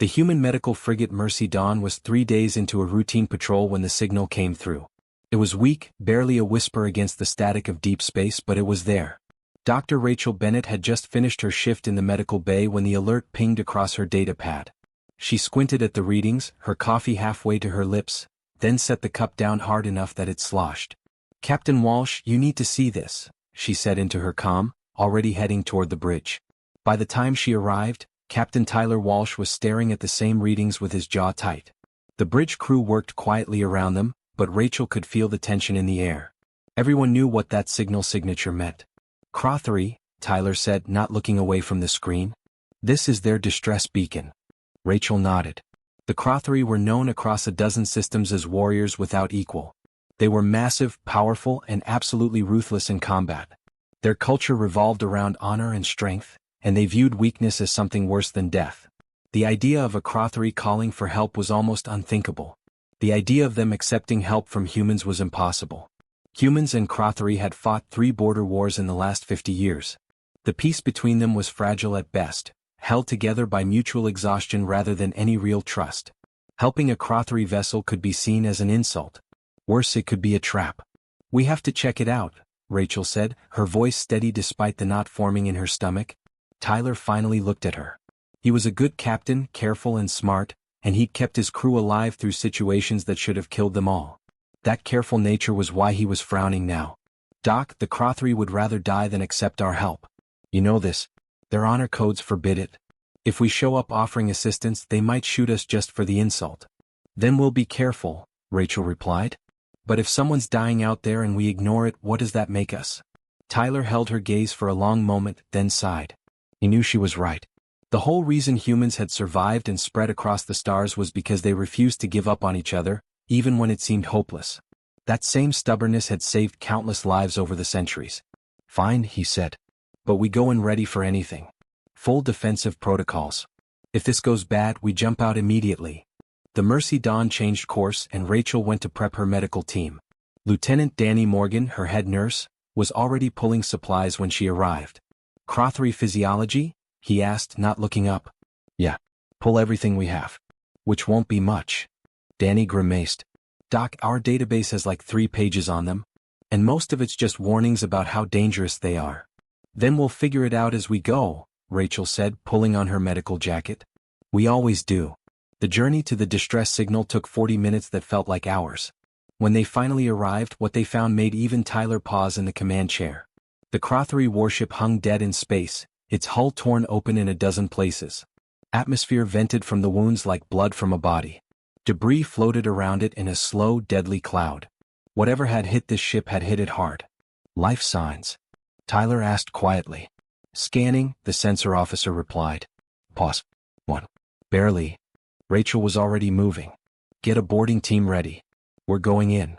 The human medical frigate Mercy Dawn was 3 days into a routine patrol when the signal came through. It was weak, barely a whisper against the static of deep space, but it was there. Dr. Rachel Bennett had just finished her shift in the medical bay when the alert pinged across her data pad. She squinted at the readings, her coffee halfway to her lips, then set the cup down hard enough that it sloshed. "Captain Walsh, you need to see this," she said into her comm, already heading toward the bridge. By the time she arrived, Captain Tyler Walsh was staring at the same readings with his jaw tight. The bridge crew worked quietly around them, but Rachel could feel the tension in the air. Everyone knew what that signal signature meant. "Crothery," Tyler said, not looking away from the screen. "This is their distress beacon." Rachel nodded. The Crothery were known across a dozen systems as warriors without equal. They were massive, powerful, and absolutely ruthless in combat. Their culture revolved around honor and strength, and they viewed weakness as something worse than death. The idea of a Crothery calling for help was almost unthinkable. The idea of them accepting help from humans was impossible. Humans and Crothery had fought 3 border wars in the last 50 years. The peace between them was fragile at best, held together by mutual exhaustion rather than any real trust. Helping a Crothery vessel could be seen as an insult. Worse, it could be a trap. "We have to check it out," Rachel said, her voice steady despite the knot forming in her stomach. Tyler finally looked at her. He was a good captain, careful and smart, and he'd kept his crew alive through situations that should have killed them all. That careful nature was why he was frowning now. "Doc, the Crothery would rather die than accept our help. You know this. Their honor codes forbid it. If we show up offering assistance, they might shoot us just for the insult." "Then we'll be careful," Rachel replied. "But if someone's dying out there and we ignore it, what does that make us?" Tyler held her gaze for a long moment, then sighed. He knew she was right. The whole reason humans had survived and spread across the stars was because they refused to give up on each other, even when it seemed hopeless. That same stubbornness had saved countless lives over the centuries. "Fine," he said. "But we go in ready for anything. Full defensive protocols. If this goes bad, we jump out immediately." The Mercy Dawn changed course and Rachel went to prep her medical team. Lieutenant Danny Morgan, her head nurse, was already pulling supplies when she arrived. "Crothery physiology?" he asked, not looking up. "Yeah. Pull everything we have." "Which won't be much." Danny grimaced. "Doc, our database has like 3 pages on them. And most of it's just warnings about how dangerous they are." "Then we'll figure it out as we go," Rachel said, pulling on her medical jacket. "We always do." The journey to the distress signal took 40 minutes that felt like hours. When they finally arrived, what they found made even Tyler pause in the command chair. The Crothery warship hung dead in space, its hull torn open in a dozen places. Atmosphere vented from the wounds like blood from a body. Debris floated around it in a slow, deadly cloud. Whatever had hit this ship had hit it hard. "Life signs?" Tyler asked quietly. "Scanning," the sensor officer replied. "Pause. 1. Barely." Rachel was already moving. "Get a boarding team ready. We're going in."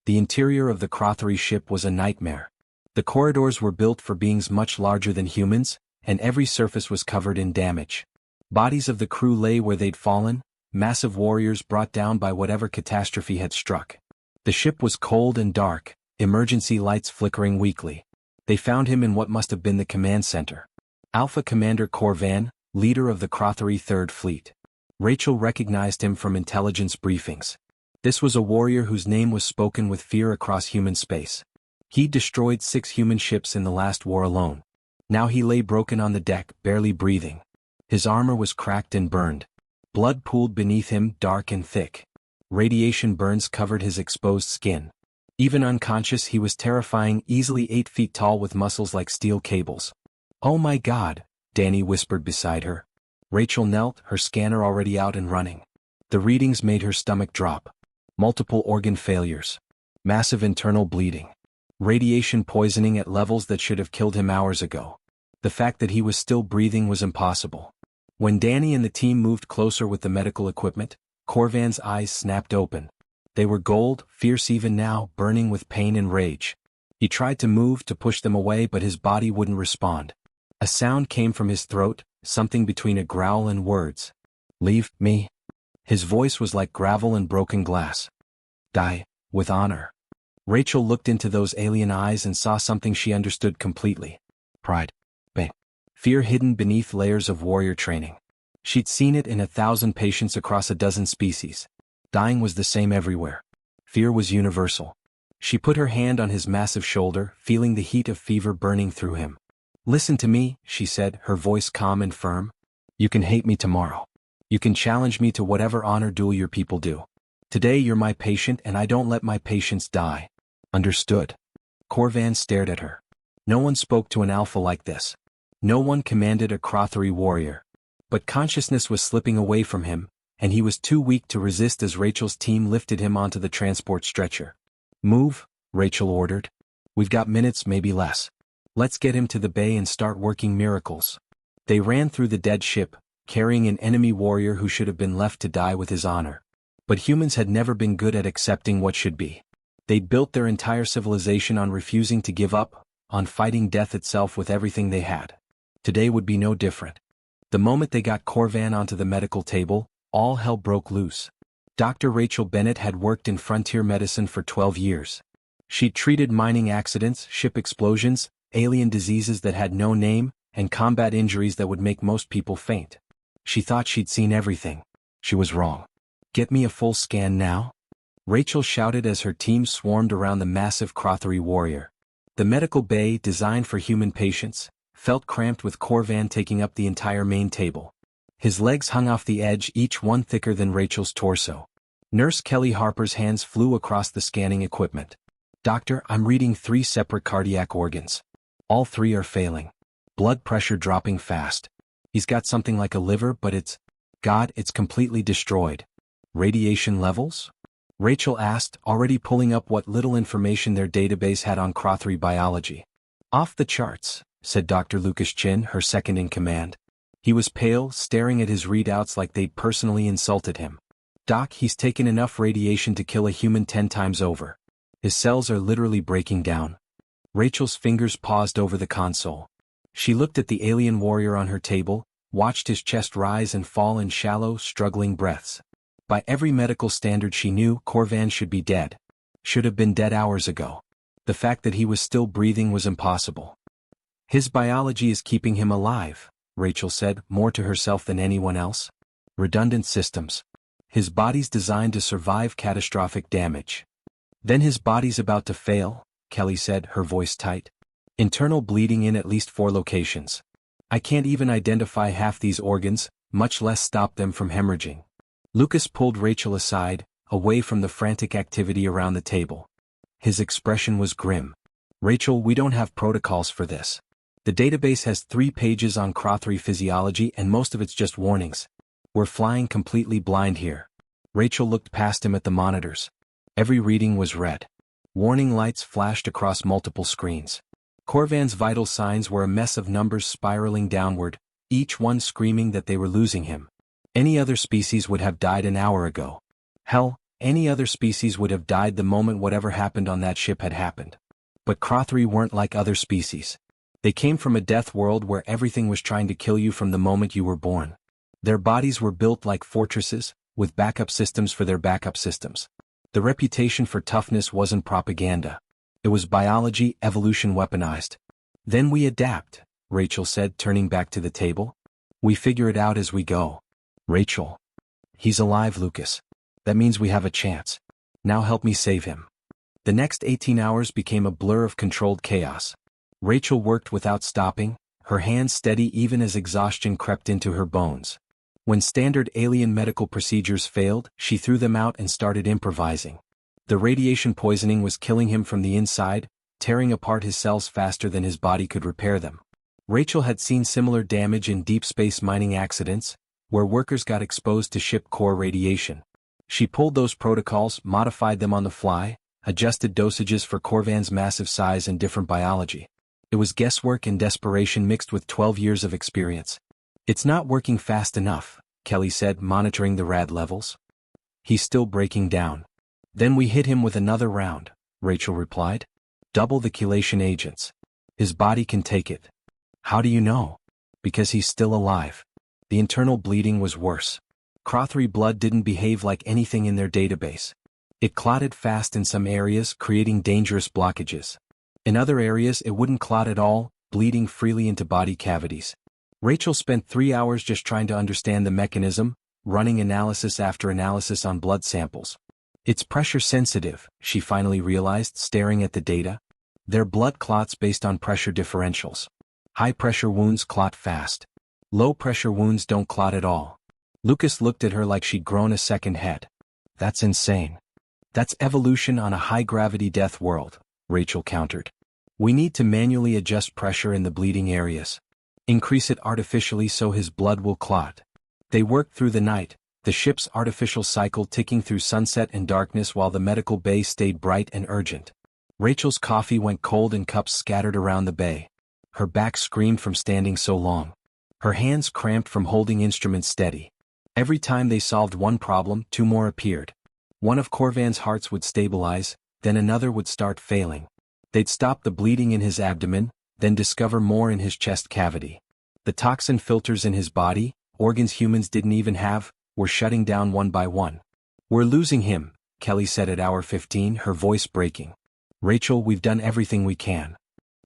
The interior of the Crothery ship was a nightmare. The corridors were built for beings much larger than humans, and every surface was covered in damage. Bodies of the crew lay where they'd fallen, massive warriors brought down by whatever catastrophe had struck. The ship was cold and dark, emergency lights flickering weakly. They found him in what must have been the command center. Alpha Commander Corvan, leader of the Crothery 3rd Fleet. Rachel recognized him from intelligence briefings. This was a warrior whose name was spoken with fear across human space. He'd destroyed 6 human ships in the last war alone. Now he lay broken on the deck, barely breathing. His armor was cracked and burned. Blood pooled beneath him, dark and thick. Radiation burns covered his exposed skin. Even unconscious, he was terrifying, easily 8 feet tall with muscles like steel cables. "Oh my God," Danny whispered beside her. Rachel knelt, her scanner already out and running. The readings made her stomach drop. Multiple organ failures. Massive internal bleeding. Radiation poisoning at levels that should have killed him hours ago. The fact that he was still breathing was impossible. When Danny and the team moved closer with the medical equipment, Corvan's eyes snapped open. They were gold, fierce even now, burning with pain and rage. He tried to move, to push them away, but his body wouldn't respond. A sound came from his throat, something between a growl and words. "Leave me." His voice was like gravel and broken glass. "Die, with honor." Rachel looked into those alien eyes and saw something she understood completely. Pride. Fear hidden beneath layers of warrior training. She'd seen it in 1,000 patients across a dozen species. Dying was the same everywhere. Fear was universal. She put her hand on his massive shoulder, feeling the heat of fever burning through him. "Listen to me," she said, her voice calm and firm. "You can hate me tomorrow. You can challenge me to whatever honor duel your people do. Today you're my patient and I don't let my patients die. Understood?" Corvan stared at her. No one spoke to an alpha like this. No one commanded a Crothery warrior. But consciousness was slipping away from him, and he was too weak to resist as Rachel's team lifted him onto the transport stretcher. "Move," Rachel ordered. "We've got minutes, maybe less. Let's get him to the bay and start working miracles." They ran through the dead ship, carrying an enemy warrior who should have been left to die with his honor. But humans had never been good at accepting what should be. They'd built their entire civilization on refusing to give up, on fighting death itself with everything they had. Today would be no different. The moment they got Corvan onto the medical table, all hell broke loose. Dr. Rachel Bennett had worked in frontier medicine for 12 years. She'd treated mining accidents, ship explosions, alien diseases that had no name, and combat injuries that would make most people faint. She thought she'd seen everything. She was wrong. "Get me a full scan now?" Rachel shouted as her team swarmed around the massive Crothery warrior. The medical bay, designed for human patients, felt cramped with Corvan taking up the entire main table. His legs hung off the edge, each one thicker than Rachel's torso. Nurse Kelly Harper's hands flew across the scanning equipment. "Doctor, I'm reading 3 separate cardiac organs. All 3 are failing. Blood pressure dropping fast. He's got something like a liver, but it's completely destroyed." "Radiation levels?" Rachel asked, already pulling up what little information their database had on Crothery biology. "Off the charts," said Dr. Lucas Chin, her second in command. He was pale, staring at his readouts like they'd personally insulted him. "Doc, he's taken enough radiation to kill a human 10 times over. His cells are literally breaking down." Rachel's fingers paused over the console. She looked at the alien warrior on her table, watched his chest rise and fall in shallow, struggling breaths. By every medical standard she knew, Corvan should be dead. Should have been dead hours ago. The fact that he was still breathing was impossible. "His biology is keeping him alive," Rachel said, more to herself than anyone else. "Redundant systems. His body's designed to survive catastrophic damage." "Then his body's about to fail," Kelly said, her voice tight. "Internal bleeding in at least 4 locations. I can't even identify half these organs, much less stop them from hemorrhaging." Lucas pulled Rachel aside, away from the frantic activity around the table. His expression was grim. "Rachel, we don't have protocols for this. The database has 3 pages on Crothery physiology and most of it's just warnings. We're flying completely blind here." Rachel looked past him at the monitors. Every reading was red. Warning lights flashed across multiple screens. Corvan's vital signs were a mess of numbers spiraling downward, each one screaming that they were losing him. Any other species would have died an hour ago. Hell, any other species would have died the moment whatever happened on that ship had happened. But Crothery weren't like other species. They came from a death world where everything was trying to kill you from the moment you were born. Their bodies were built like fortresses, with backup systems for their backup systems. The reputation for toughness wasn't propaganda. It was biology, evolution weaponized. "Then we adapt," Rachel said, turning back to the table. "We figure it out as we go." "Rachel. He's alive, Lucas. That means we have a chance. Now help me save him." The next 18 hours became a blur of controlled chaos. Rachel worked without stopping, her hands steady even as exhaustion crept into her bones. When standard alien medical procedures failed, she threw them out and started improvising. The radiation poisoning was killing him from the inside, tearing apart his cells faster than his body could repair them. Rachel had seen similar damage in deep space mining accidents, where workers got exposed to ship core radiation. She pulled those protocols, modified them on the fly, adjusted dosages for Corvan's massive size and different biology. It was guesswork and desperation mixed with 12 years of experience. "It's not working fast enough," Kelly said, monitoring the rad levels. "He's still breaking down." "Then we hit him with another round," Rachel replied. "Double the chelation agents. His body can take it." "How do you know?" "Because he's still alive." The internal bleeding was worse. Crothery blood didn't behave like anything in their database. It clotted fast in some areas, creating dangerous blockages. In other areas it wouldn't clot at all, bleeding freely into body cavities. Rachel spent 3 hours just trying to understand the mechanism, running analysis after analysis on blood samples. It's pressure sensitive, she finally realized, staring at the data. They're blood clots based on pressure differentials. High-pressure wounds clot fast. Low-pressure wounds don't clot at all. Lucas looked at her like she'd grown a second head. That's insane. That's evolution on a high-gravity death world, Rachel countered. We need to manually adjust pressure in the bleeding areas. Increase it artificially so his blood will clot. They worked through the night, the ship's artificial cycle ticking through sunset and darkness while the medical bay stayed bright and urgent. Rachel's coffee went cold and cups scattered around the bay. Her back screamed from standing so long. Her hands cramped from holding instruments steady. Every time they solved one problem, two more appeared. One of Corvan's hearts would stabilize, then another would start failing. They'd stop the bleeding in his abdomen, then discover more in his chest cavity. The toxin filters in his body, organs humans didn't even have, were shutting down one by one. We're losing him, Kelly said at hour 15, her voice breaking. Rachel, we've done everything we can.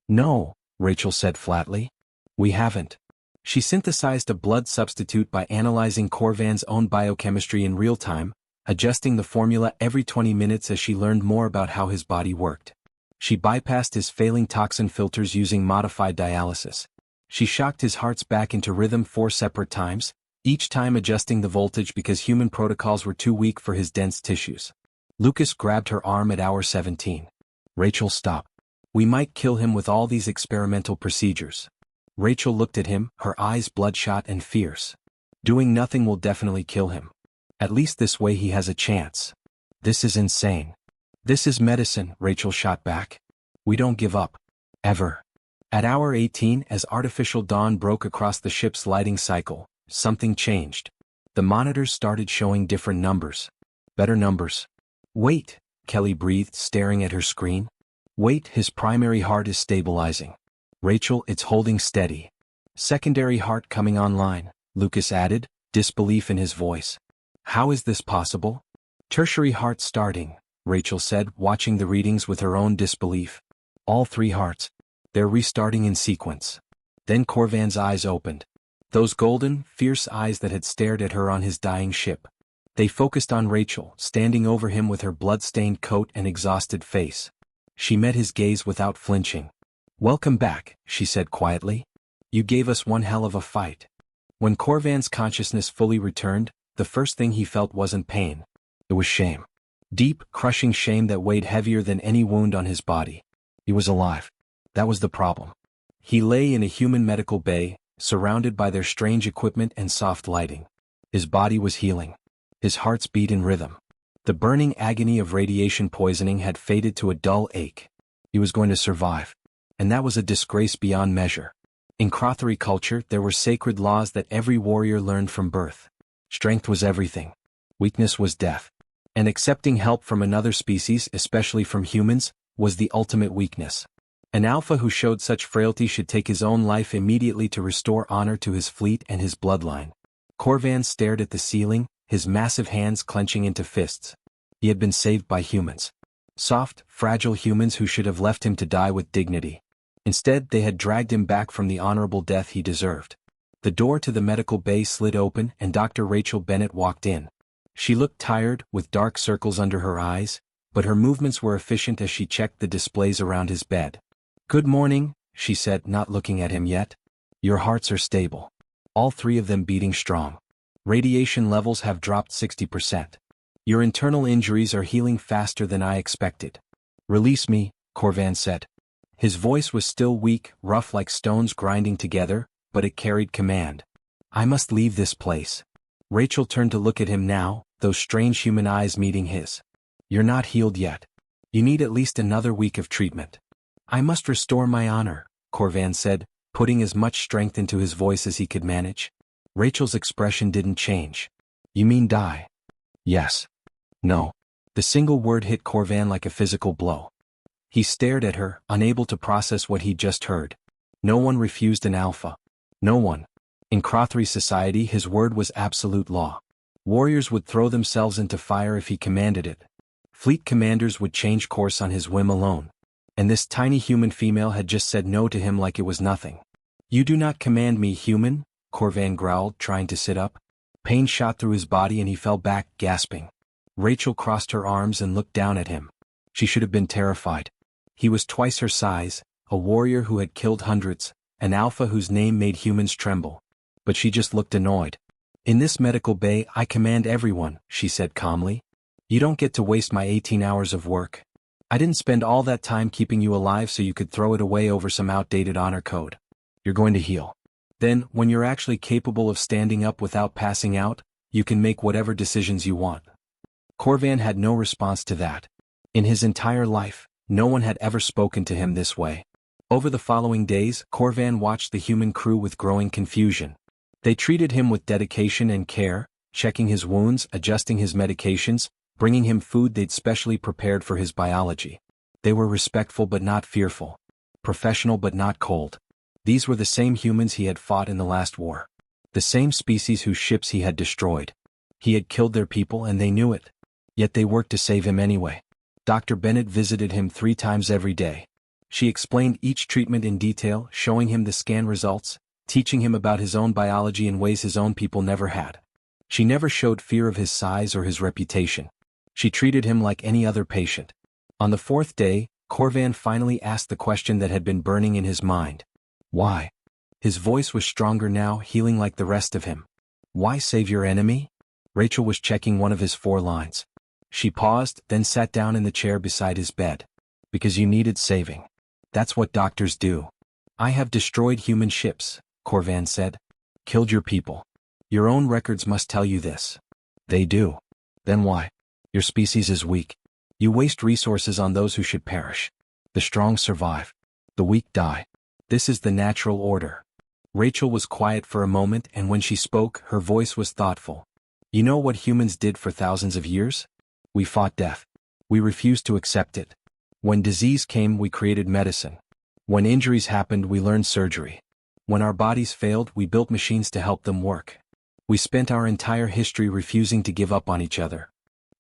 No, Rachel said flatly. We haven't. She synthesized a blood substitute by analyzing Corvan's own biochemistry in real time, adjusting the formula every 20 minutes as she learned more about how his body worked. She bypassed his failing toxin filters using modified dialysis. She shocked his hearts back into rhythm 4 separate times, each time adjusting the voltage because human protocols were too weak for his dense tissues. Lucas grabbed her arm at hour 17. Rachel, stop. We might kill him with all these experimental procedures. Rachel looked at him, her eyes bloodshot and fierce. Doing nothing will definitely kill him. At least this way he has a chance. This is insane. This is medicine, Rachel shot back. We don't give up. Ever. At hour 18, as artificial dawn broke across the ship's lighting cycle, something changed. The monitors started showing different numbers. Better numbers. Wait, Kelly breathed, staring at her screen. Wait, his primary heart is stabilizing. Rachel, it's holding steady. Secondary heart coming online, Lucas added, disbelief in his voice. How is this possible? Tertiary heart starting, Rachel said, watching the readings with her own disbelief. All 3 hearts. They're restarting in sequence. Then Corvan's eyes opened. Those golden, fierce eyes that had stared at her on his dying ship. They focused on Rachel, standing over him with her blood-stained coat and exhausted face. She met his gaze without flinching. Welcome back, she said quietly. You gave us one hell of a fight. When Corvan's consciousness fully returned, the first thing he felt wasn't pain. It was shame. Deep, crushing shame that weighed heavier than any wound on his body. He was alive. That was the problem. He lay in a human medical bay, surrounded by their strange equipment and soft lighting. His body was healing. His heart's beat in rhythm. The burning agony of radiation poisoning had faded to a dull ache. He was going to survive. And that was a disgrace beyond measure. In Crothery culture, there were sacred laws that every warrior learned from birth. Strength was everything. Weakness was death. And accepting help from another species, especially from humans, was the ultimate weakness. An alpha who showed such frailty should take his own life immediately to restore honor to his fleet and his bloodline. Corvan stared at the ceiling, his massive hands clenching into fists. He had been saved by humans. Soft, fragile humans who should have left him to die with dignity. Instead, they had dragged him back from the honorable death he deserved. The door to the medical bay slid open and Dr. Rachel Bennett walked in. She looked tired, with dark circles under her eyes, but her movements were efficient as she checked the displays around his bed. Good morning, she said, not looking at him yet. Your hearts are stable. All 3 of them beating strong. Radiation levels have dropped 60%. Your internal injuries are healing faster than I expected. Release me, Corvan said. His voice was still weak, rough like stones grinding together, but it carried command. I must leave this place. Rachel turned to look at him now, those strange human eyes meeting his. You're not healed yet. You need at least another week of treatment. I must restore my honor, Corvan said, putting as much strength into his voice as he could manage. Rachel's expression didn't change. You mean die? Yes. No. The single word hit Corvan like a physical blow. He stared at her, unable to process what he'd just heard. No one refused an alpha. No one. In Crothery society, his word was absolute law. Warriors would throw themselves into fire if he commanded it. Fleet commanders would change course on his whim alone. And this tiny human female had just said no to him like it was nothing. You do not command me, human, Corvan growled, trying to sit up. Pain shot through his body and he fell back, gasping. Rachel crossed her arms and looked down at him. She should have been terrified. He was twice her size, a warrior who had killed hundreds, an alpha whose name made humans tremble. But she just looked annoyed. In this medical bay I command everyone, she said calmly. You don't get to waste my 18 hours of work. I didn't spend all that time keeping you alive so you could throw it away over some outdated honor code. You're going to heal. Then, when you're actually capable of standing up without passing out, you can make whatever decisions you want. Corvan had no response to that. In his entire life, no one had ever spoken to him this way. Over the following days, Corvan watched the human crew with growing confusion. They treated him with dedication and care, checking his wounds, adjusting his medications, bringing him food they'd specially prepared for his biology. They were respectful but not fearful. Professional but not cold. These were the same humans he had fought in the last war. The same species whose ships he had destroyed. He had killed their people and they knew it. Yet they worked to save him anyway. Dr. Bennett visited him 3 times every day. She explained each treatment in detail, showing him the scan results, teaching him about his own biology in ways his own people never had. She never showed fear of his size or his reputation. She treated him like any other patient. On the 4th day, Corvan finally asked the question that had been burning in his mind. Why? His voice was stronger now, healing like the rest of him. Why save your enemy? Rachel was checking one of his 4 lines. She paused, then sat down in the chair beside his bed. Because you needed saving. That's what doctors do. I have destroyed human ships, Corvan said. Killed your people. Your own records must tell you this. They do. Then why? Your species is weak. You waste resources on those who should perish. The strong survive. The weak die. This is the natural order. Rachel was quiet for a moment, and when she spoke, her voice was thoughtful. You know what humans did for thousands of years? We fought death. We refused to accept it. When disease came, we created medicine. When injuries happened, we learned surgery. When our bodies failed, we built machines to help them work. We spent our entire history refusing to give up on each other.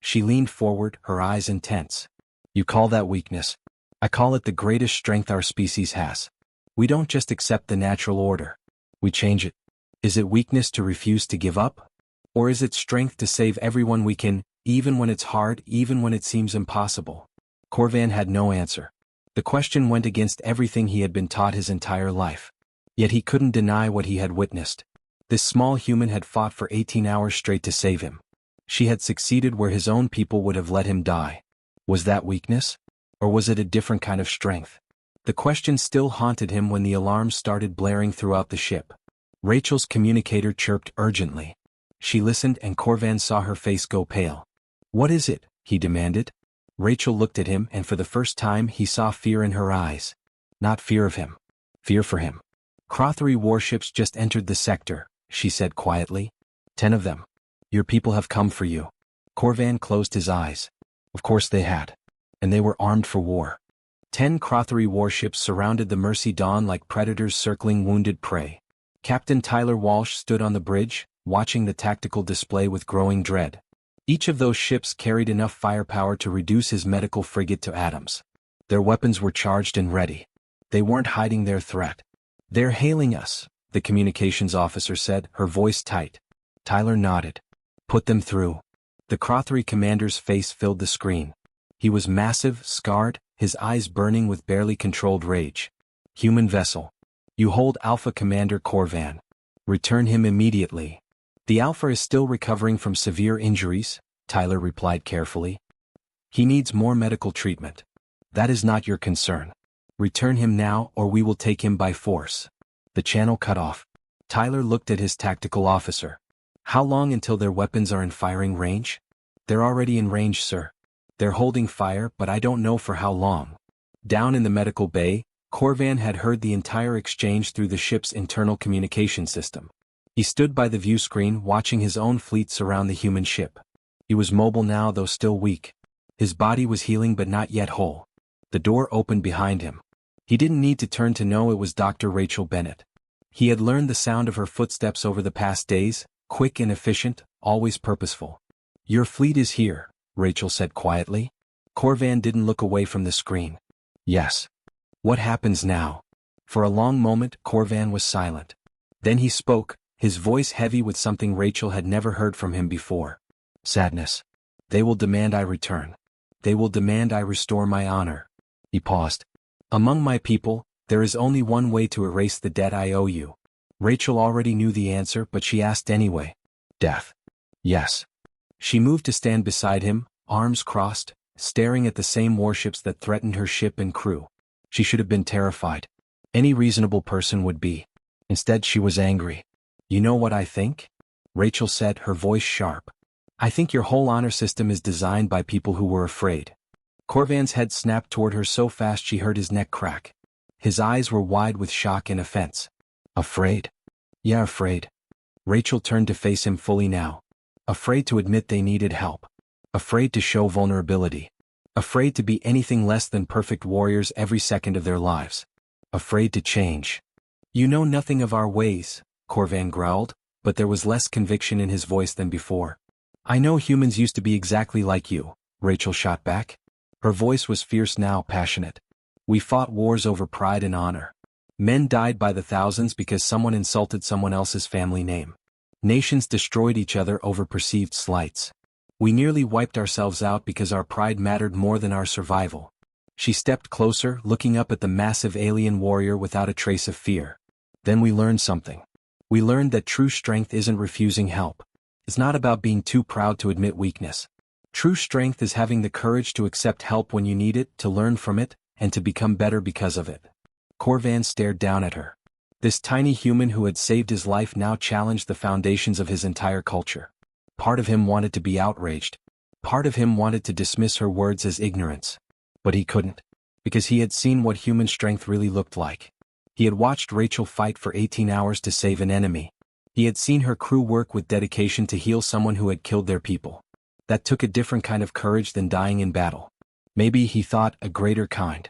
She leaned forward, her eyes intense. You call that weakness? I call it the greatest strength our species has. We don't just accept the natural order. We change it. Is it weakness to refuse to give up? Or is it strength to save everyone we can, even when it's hard, even when it seems impossible? Corvan had no answer. The question went against everything he had been taught his entire life. Yet he couldn't deny what he had witnessed. This small human had fought for 18 hours straight to save him. She had succeeded where his own people would have let him die. Was that weakness? Or was it a different kind of strength? The question still haunted him when the alarms started blaring throughout the ship. Rachel's communicator chirped urgently. She listened and Corvan saw her face go pale. What is it? He demanded. Rachel looked at him and for the first time he saw fear in her eyes. Not fear of him. Fear for him. Crothery warships just entered the sector, she said quietly. 10 of them. Your people have come for you. Corvan closed his eyes. Of course they had. And they were armed for war. 10 Crothery warships surrounded the Mercy Dawn like predators circling wounded prey. Captain Tyler Walsh stood on the bridge, watching the tactical display with growing dread. Each of those ships carried enough firepower to reduce his medical frigate to atoms. Their weapons were charged and ready. They weren't hiding their threat. They're hailing us, the communications officer said, her voice tight. Tyler nodded. Put them through. The Crothery commander's face filled the screen. He was massive, scarred, his eyes burning with barely controlled rage. Human vessel. You hold Alpha Commander Corvan. Return him immediately. The Alpha is still recovering from severe injuries, Tyler replied carefully. He needs more medical treatment. That is not your concern. Return him now or we will take him by force. The channel cut off. Tyler looked at his tactical officer. How long until their weapons are in firing range? They're already in range, sir. They're holding fire, but I don't know for how long. Down in the medical bay, Corvan had heard the entire exchange through the ship's internal communication system. He stood by the view screen watching his own fleet surround the human ship. He was mobile now, though still weak. His body was healing but not yet whole. The door opened behind him. He didn't need to turn to know it was Dr. Rachel Bennett. He had learned the sound of her footsteps over the past days, quick and efficient, always purposeful. Your fleet is here, Rachel said quietly. Corvan didn't look away from the screen. Yes. What happens now? For a long moment, Corvan was silent. Then he spoke, his voice heavy with something Rachel had never heard from him before. Sadness. They will demand I return. They will demand I restore my honor. He paused. Among my people, there is only one way to erase the debt I owe you. Rachel already knew the answer, but she asked anyway. Death. Yes. She moved to stand beside him, arms crossed, staring at the same warships that threatened her ship and crew. She should have been terrified. Any reasonable person would be. Instead, she was angry. You know what I think? Rachel said, her voice sharp. I think your whole honor system is designed by people who were afraid. Corvan's head snapped toward her so fast she heard his neck crack. His eyes were wide with shock and offense. Afraid? Yeah, afraid. Rachel turned to face him fully now. Afraid to admit they needed help. Afraid to show vulnerability. Afraid to be anything less than perfect warriors every second of their lives. Afraid to change. You know nothing of our ways, Corvan growled, but there was less conviction in his voice than before. I know humans used to be exactly like you, Rachel shot back. Her voice was fierce now, passionate. We fought wars over pride and honor. Men died by the thousands because someone insulted someone else's family name. Nations destroyed each other over perceived slights. We nearly wiped ourselves out because our pride mattered more than our survival. She stepped closer, looking up at the massive alien warrior without a trace of fear. Then we learned something. We learned that true strength isn't refusing help. It's not about being too proud to admit weakness. True strength is having the courage to accept help when you need it, to learn from it, and to become better because of it. Corvan stared down at her. This tiny human who had saved his life now challenged the foundations of his entire culture. Part of him wanted to be outraged. Part of him wanted to dismiss her words as ignorance. But he couldn't. Because he had seen what human strength really looked like. He had watched Rachel fight for 18 hours to save an enemy. He had seen her crew work with dedication to heal someone who had killed their people. That took a different kind of courage than dying in battle. Maybe, he thought, a greater kind.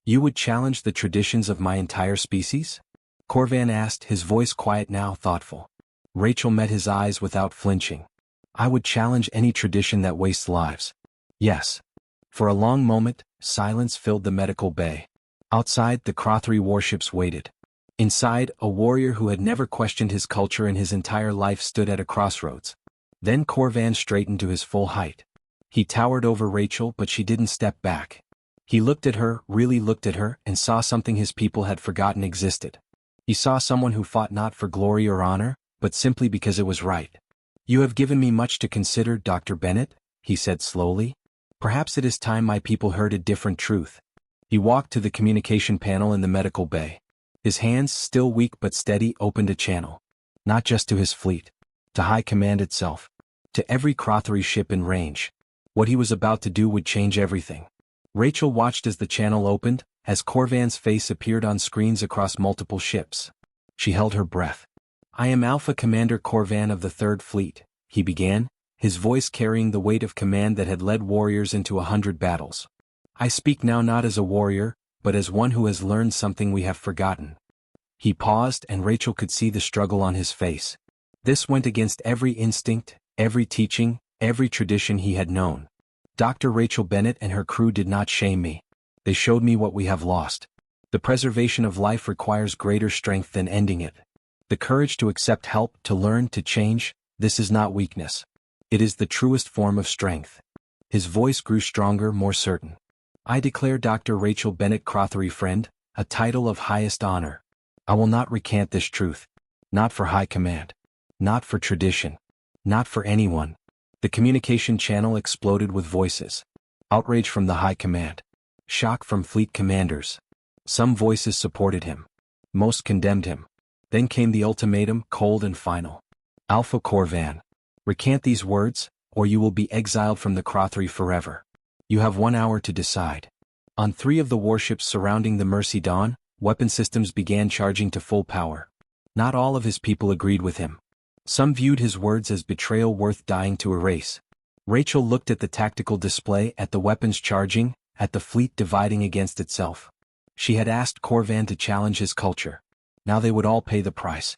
You would challenge the traditions of my entire species? Corvan asked, his voice quiet now, thoughtful. Rachel met his eyes without flinching. I would challenge any tradition that wastes lives. Yes. For a long moment, silence filled the medical bay. Outside, the Crothry warships waited. Inside, a warrior who had never questioned his culture in his entire life stood at a crossroads. Then Corvan straightened to his full height. He towered over Rachel, but she didn't step back. He looked at her, really looked at her, and saw something his people had forgotten existed. He saw someone who fought not for glory or honor, but simply because it was right. You have given me much to consider, Dr. Bennett, he said slowly. Perhaps it is time my people heard a different truth. He walked to the communication panel in the medical bay. His hands, still weak but steady, opened a channel. Not just to his fleet. To High Command itself. To every Crothry ship in range. What he was about to do would change everything. Rachel watched as the channel opened, as Corvan's face appeared on screens across multiple ships. She held her breath. I am Alpha Commander Corvan of the 3rd Fleet, he began, his voice carrying the weight of command that had led warriors into 100 battles. I speak now not as a warrior, but as one who has learned something we have forgotten. He paused, and Rachel could see the struggle on his face. This went against every instinct, every teaching, every tradition he had known. Dr. Rachel Bennett and her crew did not shame me. They showed me what we have lost. The preservation of life requires greater strength than ending it. The courage to accept help, to learn, to change, this is not weakness. It is the truest form of strength. His voice grew stronger, more certain. I declare Dr. Rachel Bennett Crothry Friend, a title of highest honor. I will not recant this truth. Not for High Command. Not for tradition. Not for anyone. The communication channel exploded with voices. Outrage from the High Command. Shock from fleet commanders. Some voices supported him. Most condemned him. Then came the ultimatum, cold and final. Alpha Corvan. Recant these words, or you will be exiled from the Crothry forever. You have 1 hour to decide. On 3 of the warships surrounding the Mercy Dawn, weapon systems began charging to full power. Not all of his people agreed with him. Some viewed his words as betrayal worth dying to erase. Rachel looked at the tactical display, at the weapons charging, at the fleet dividing against itself. She had asked Corvan to challenge his culture. Now they would all pay the price.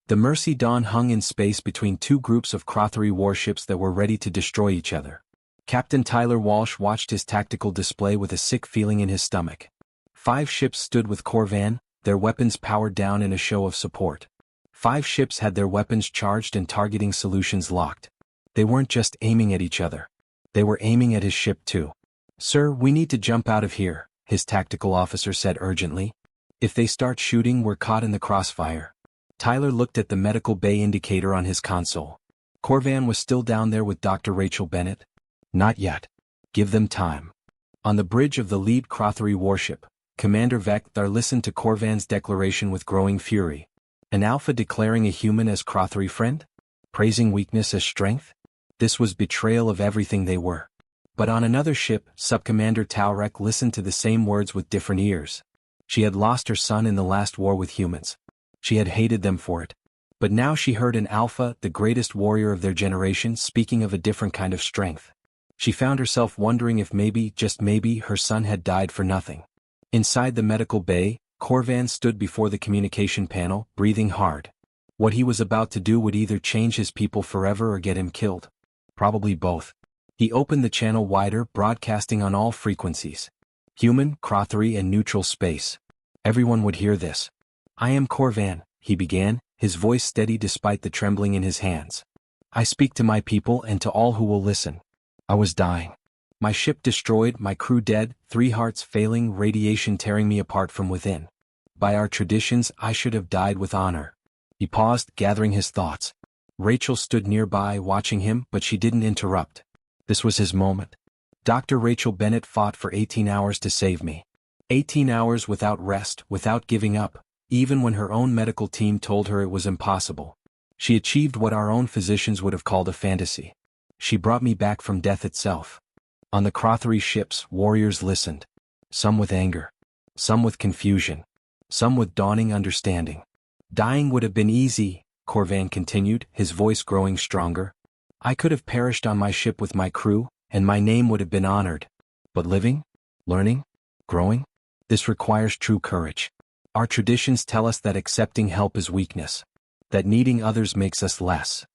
The Mercy Dawn hung in space between 2 groups of Crothry warships that were ready to destroy each other. Captain Tyler Walsh watched his tactical display with a sick feeling in his stomach. 5 ships stood with Corvan, their weapons powered down in a show of support. 5 ships had their weapons charged and targeting solutions locked. They weren't just aiming at each other. They were aiming at his ship too. "Sir, we need to jump out of here," his tactical officer said urgently. "If they start shooting, we're caught in the crossfire." Tyler looked at the medical bay indicator on his console. Corvan was still down there with Dr. Rachel Bennett. "Not yet. Give them time." On the bridge of the lead Crothery warship, Commander Vector listened to Corvan's declaration with growing fury. An alpha declaring a human as Crothery friend? Praising weakness as strength? This was betrayal of everything they were. But on another ship, Subcommander Taurek listened to the same words with different ears. She had lost her son in the last war with humans. She had hated them for it. But now she heard an alpha, the greatest warrior of their generation, speaking of a different kind of strength. She found herself wondering if maybe, just maybe, her son had died for nothing. Inside the medical bay, Corvan stood before the communication panel, breathing hard. What he was about to do would either change his people forever or get him killed. Probably both. He opened the channel wider, broadcasting on all frequencies. Human, Crothery, and neutral space. Everyone would hear this. "I am Corvan," he began, his voice steady despite the trembling in his hands. "I speak to my people and to all who will listen. I was dying. My ship destroyed, my crew dead, 3 hearts failing, radiation tearing me apart from within. By our traditions, I should have died with honor." He paused, gathering his thoughts. Rachel stood nearby, watching him, but she didn't interrupt. This was his moment. Dr. Rachel Bennett fought for 18 hours to save me. 18 hours without rest, without giving up, even when her own medical team told her it was impossible. She achieved what our own physicians would have called a fantasy. She brought me back from death itself. On the Crothery ships, warriors listened. Some with anger. Some with confusion. Some with dawning understanding. "Dying would have been easy," Corvan continued, his voice growing stronger. "I could have perished on my ship with my crew, and my name would have been honored. But living? Learning? Growing? This requires true courage. Our traditions tell us that accepting help is weakness. That needing others makes us less."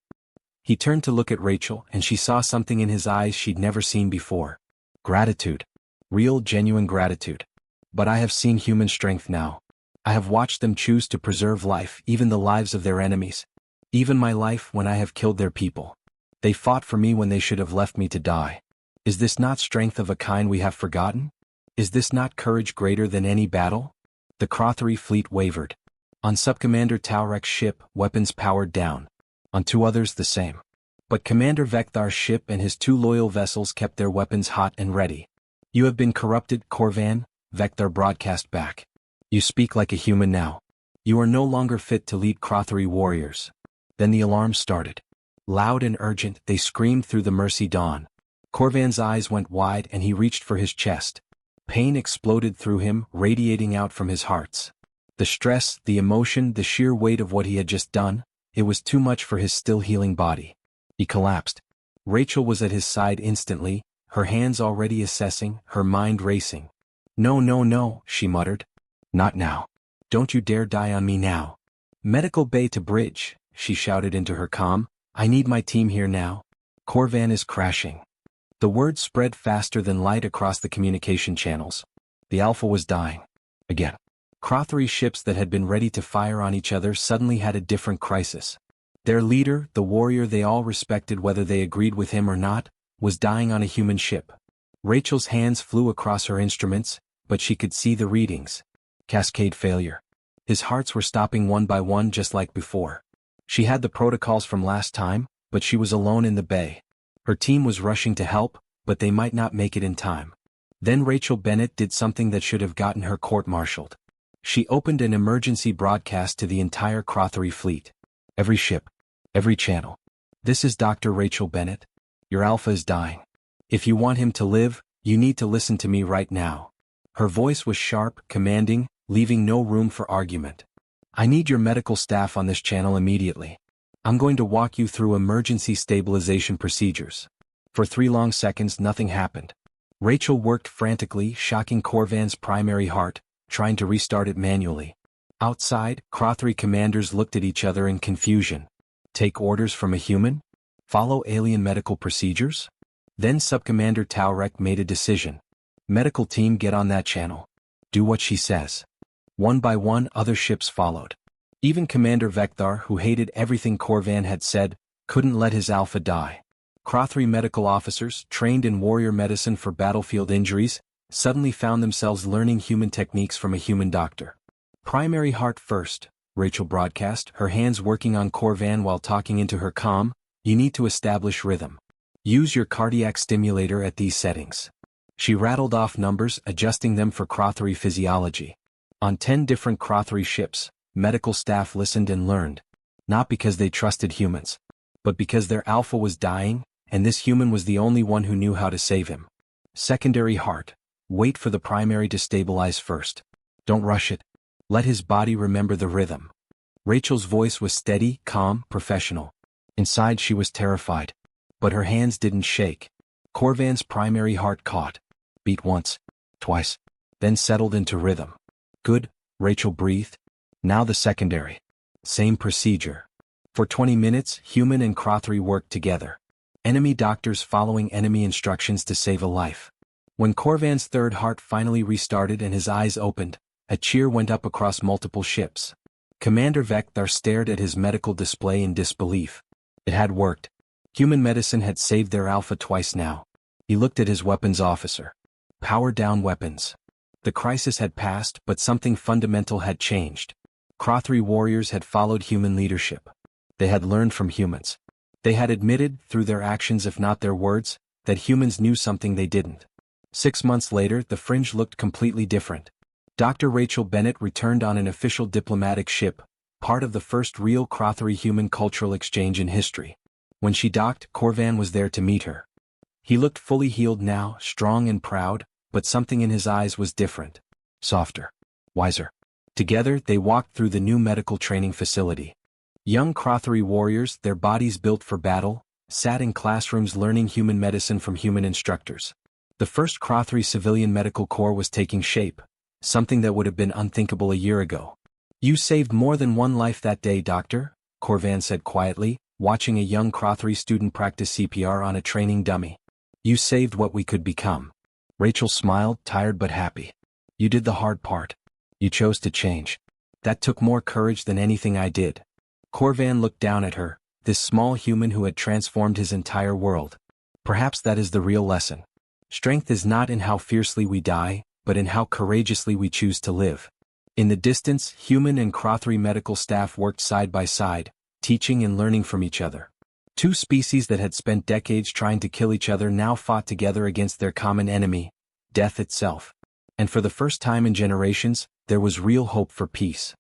He turned to look at Rachel, and she saw something in his eyes she'd never seen before. Gratitude. Real, genuine gratitude. "But I have seen human strength now. I have watched them choose to preserve life, even the lives of their enemies. Even my life when I have killed their people. They fought for me when they should have left me to die. Is this not strength of a kind we have forgotten? Is this not courage greater than any battle?" The Crothery fleet wavered. On Subcommander Taurek's ship, weapons powered down. On 2 others the same. But Commander Vector's ship and his 2 loyal vessels kept their weapons hot and ready. "You have been corrupted, Corvan," Vector broadcast back. "You speak like a human now. You are no longer fit to lead Crothery warriors." Then the alarms started. Loud and urgent, they screamed through the Mercy dawn. Corvan's eyes went wide and he reached for his chest. Pain exploded through him, radiating out from his hearts. The stress, the emotion, the sheer weight of what he had just done, it was too much for his still healing body. He collapsed. Rachel was at his side instantly, her hands already assessing, her mind racing. "No, no, no," she muttered. "Not now. Don't you dare die on me now." "Medical bay to bridge," she shouted into her comm. "I need my team here now. Corvan is crashing." The word spread faster than light across the communication channels. The Alpha was dying. Again. Crothery ships that had been ready to fire on each other suddenly had a different crisis. Their leader, the warrior they all respected whether they agreed with him or not, was dying on a human ship. Rachel's hands flew across her instruments, but she could see the readings. Cascade failure. His hearts were stopping one by one just like before. She had the protocols from last time, but she was alone in the bay. Her team was rushing to help, but they might not make it in time. Then Rachel Bennett did something that should have gotten her court-martialed. She opened an emergency broadcast to the entire Crothery fleet. "Every ship. Every channel. This is Dr. Rachel Bennett. Your Alpha is dying. If you want him to live, you need to listen to me right now." Her voice was sharp, commanding, leaving no room for argument. "I need your medical staff on this channel immediately. I'm going to walk you through emergency stabilization procedures." For 3 long seconds nothing happened. Rachel worked frantically, shocking Corvan's primary heart, trying to restart it manually. Outside, Crothery commanders looked at each other in confusion. Take orders from a human? Follow alien medical procedures? Then Subcommander Taurek made a decision. "Medical team, get on that channel. Do what she says." One by one other ships followed. Even Commander Vecthar, who hated everything Corvan had said, couldn't let his alpha die. Crothry medical officers, trained in warrior medicine for battlefield injuries, suddenly found themselves learning human techniques from a human doctor. Primary heart first, Rachel broadcast, her hands working on Corvan while talking into her comm. You need to establish rhythm. Use your cardiac stimulator at these settings. She rattled off numbers, adjusting them for Crothry physiology. On 10 different Crothry ships, medical staff listened and learned. Not because they trusted humans, but because their alpha was dying, and this human was the only one who knew how to save him. Secondary heart. Wait for the primary to stabilize first. Don't rush it. Let his body remember the rhythm. Rachel's voice was steady, calm, professional. Inside she was terrified. But her hands didn't shake. Corvan's primary heart caught. Beat once, twice, then settled into rhythm. Good, Rachel breathed. Now the secondary. Same procedure. For 20 minutes, human and Crothry worked together. Enemy doctors following enemy instructions to save a life. When Corvan's third heart finally restarted and his eyes opened, a cheer went up across multiple ships. Commander Vecthar stared at his medical display in disbelief. It had worked. Human medicine had saved their alpha twice now. He looked at his weapons officer. Power down weapons. The crisis had passed, but something fundamental had changed. Crothry warriors had followed human leadership. They had learned from humans. They had admitted, through their actions if not their words, that humans knew something they didn't. 6 months later, the fringe looked completely different. Dr. Rachel Bennett returned on an official diplomatic ship, part of the first real Crothry human cultural exchange in history. When she docked, Corvan was there to meet her. He looked fully healed now, strong and proud, but something in his eyes was different. Softer. Wiser. Together, they walked through the new medical training facility. Young Crothry warriors, their bodies built for battle, sat in classrooms learning human medicine from human instructors. The first Crothry Civilian Medical Corps was taking shape, something that would have been unthinkable a year ago. You saved more than one life that day, Doctor, Corvan said quietly, watching a young Crothry student practice CPR on a training dummy. You saved what we could become. Rachel smiled, tired but happy. You did the hard part. You chose to change. That took more courage than anything I did. Corvan looked down at her, this small human who had transformed his entire world. Perhaps that is the real lesson. Strength is not in how fiercely we die, but in how courageously we choose to live. In the distance, human and Crothry medical staff worked side by side, teaching and learning from each other. Two species that had spent decades trying to kill each other now fought together against their common enemy, death itself. And for the first time in generations, there was real hope for peace.